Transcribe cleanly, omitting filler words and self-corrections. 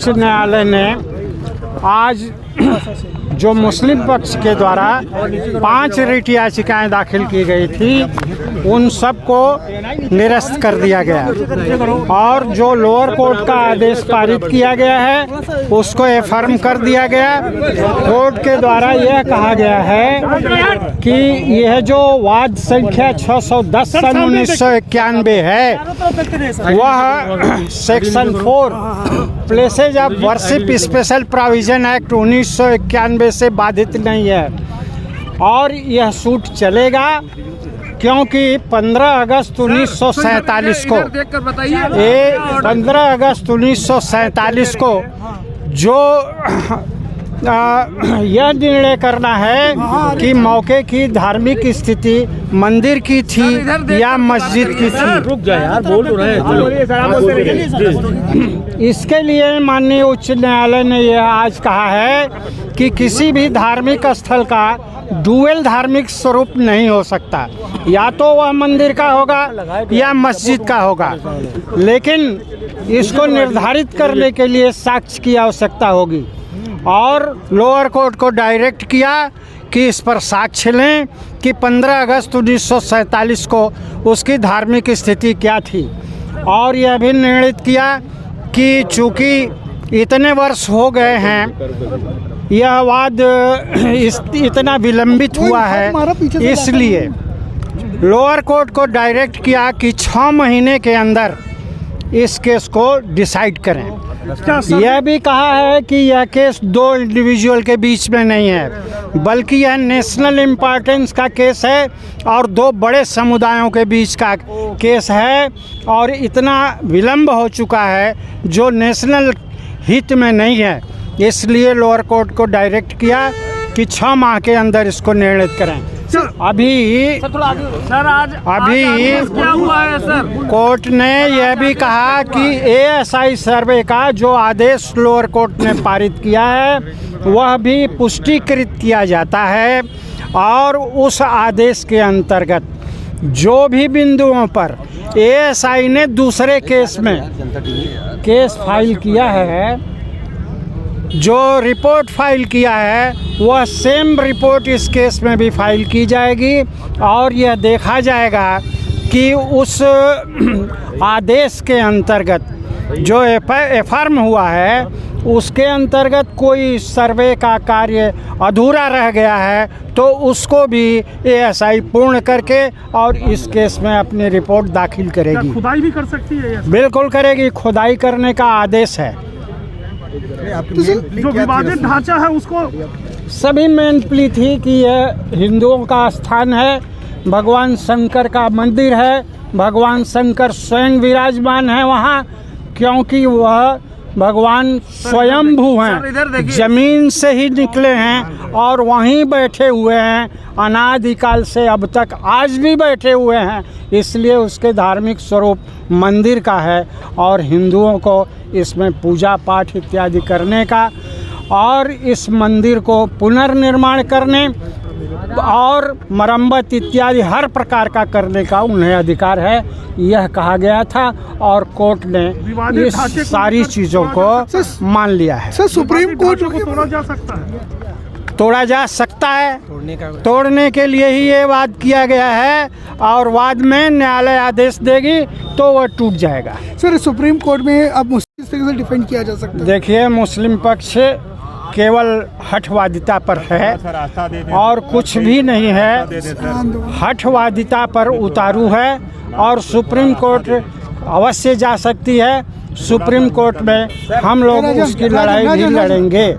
उच्च न्यायालय ने आज जो मुस्लिम पक्ष के द्वारा 5 रिट याचिकाएं दाखिल की गई थी उन सबको निरस्त कर दिया गया और जो लोअर कोर्ट का आदेश पारित किया गया है उसको एफर्म कर दिया गया। कोर्ट के द्वारा यह कहा गया है कि यह जो वाद संख्या 610 सन 1991 है वह section 4 places of worship special provision act 1991 से बाधित नहीं है और यह सूट चलेगा क्योंकि 15 अगस्त 1947 को 15 अगस्त 1947 को जो यह निर्णय करना है कि मौके की धार्मिक स्थिति मंदिर की थी या मस्जिद की थी। रुक जाए यार, बोल रहे हैं। इसके लिए माननीय उच्च न्यायालय ने यह आज कहा है कि किसी भी धार्मिक स्थल का डुअल धार्मिक स्वरूप नहीं हो सकता, या तो वह मंदिर का होगा या मस्जिद का होगा, लेकिन इसको निर्धारित करने के लिए साक्ष्य की आवश्यकता होगी और लोअर कोर्ट को डायरेक्ट किया कि इस पर साक्ष्य लें कि 15 अगस्त 1947 को उसकी धार्मिक स्थिति क्या थी और यह भी निर्णित किया कि चूँकि इतने वर्ष हो गए हैं, यह वाद इतना विलंबित हुआ है, इसलिए लोअर कोर्ट को डायरेक्ट किया कि 6 महीने के अंदर इस केस को डिसाइड करें। यह भी कहा है कि यह केस 2 इंडिविजुअल के बीच में नहीं है, बल्कि यह नेशनल इम्पोर्टेंस का केस है और 2 बड़े समुदायों के बीच का केस है और इतना विलंब हो चुका है जो नेशनल हित में नहीं है। इसलिए लोअर कोर्ट को डायरेक्ट किया कि 6 माह के अंदर इसको निर्णित करें। अभी क्या हुआ है सर? कोर्ट ने यह भी कहा कि ASI सर्वे का जो आदेश लोअर कोर्ट ने पारित किया है वह भी पुष्टिकृत किया जाता है और उस आदेश के अंतर्गत जो भी बिंदुओं पर ASI ने दूसरे केस में केस फाइल किया है, जो रिपोर्ट फाइल किया है वह सेम रिपोर्ट इस केस में भी फाइल की जाएगी और यह देखा जाएगा कि उस आदेश के अंतर्गत जो एफर्म हुआ है उसके अंतर्गत कोई सर्वे का कार्य अधूरा रह गया है तो उसको भी ASI पूर्ण करके और इस केस में अपनी रिपोर्ट दाखिल करेगी। खुदाई भी कर सकती है? बिल्कुल करेगी, खुदाई करने का आदेश है। जो विवादित ढांचा है उसको सभी मेन प्ली थी कि यह हिंदुओं का स्थान है, भगवान शंकर का मंदिर है, भगवान शंकर स्वयं विराजमान है वहाँ, क्योंकि वह भगवान स्वयंभू हैं, जमीन से ही निकले हैं और वहीं बैठे हुए हैं, अनादिकाल से अब तक आज भी बैठे हुए हैं, इसलिए उसके धार्मिक स्वरूप मंदिर का है और हिंदुओं को इसमें पूजा पाठ इत्यादि करने का और इस मंदिर को पुनर्निर्माण करने और मरम्मत इत्यादि हर प्रकार का करने का उन्हें अधिकार है, यह कहा गया था और कोर्ट ने इस सारी चीज़ों को मान लिया है। सर, सुप्रीम कोर्ट को तोड़ा जा सकता है? तोड़ा जा सकता है, तोड़ने के लिए ही ये वाद किया गया है और वाद में न्यायालय आदेश देगी तो वह टूट जाएगा। सर, सुप्रीम कोर्ट में अब मुस्लिम तरीके से डिफेंड किया जा सकता है? देखिए, मुस्लिम पक्ष केवल हठवादिता पर है और कुछ भी नहीं है, हठवादिता पर उतारू है और सुप्रीम कोर्ट अवश्य जा सकती है। सुप्रीम कोर्ट में हम लोग उसकी लड़ाई भी लड़ेंगे।